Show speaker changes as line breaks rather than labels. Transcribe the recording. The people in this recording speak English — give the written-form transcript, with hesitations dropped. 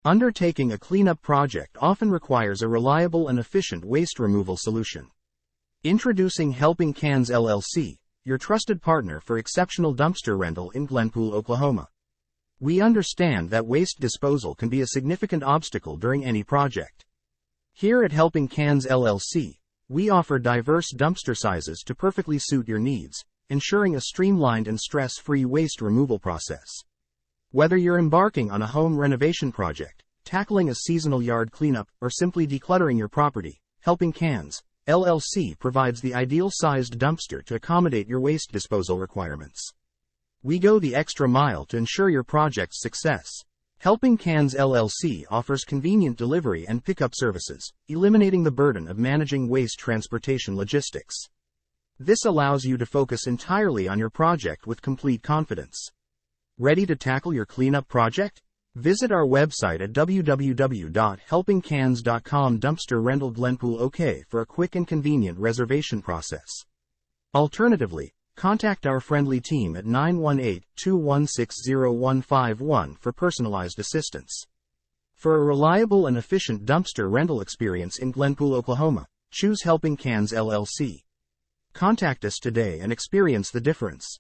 Undertaking a cleanup project often requires a reliable and efficient waste removal solution. Introducing Helping Cans LLC, your trusted partner for exceptional dumpster rental in Glenpool, Oklahoma. We understand that waste disposal can be a significant obstacle during any project. Here at Helping Cans LLC, we offer diverse dumpster sizes to perfectly suit your needs, ensuring a streamlined and stress-free waste removal process. Whether you're embarking on a home renovation project, tackling a seasonal yard cleanup, or simply decluttering your property, Helping Cans LLC provides the ideal-sized dumpster to accommodate your waste disposal requirements. We go the extra mile to ensure your project's success. Helping Cans LLC offers convenient delivery and pickup services, eliminating the burden of managing waste transportation logistics. This allows you to focus entirely on your project with complete confidence. Ready to tackle your cleanup project? Visit our website at www.helpingcans.com. Dumpster rental Glenpool OK for a quick and convenient reservation process. Alternatively, contact our friendly team at 918-216-0151 for personalized assistance. For a reliable and efficient dumpster rental experience in Glenpool, Oklahoma, choose Helping Cans LLC. Contact us today and experience the difference.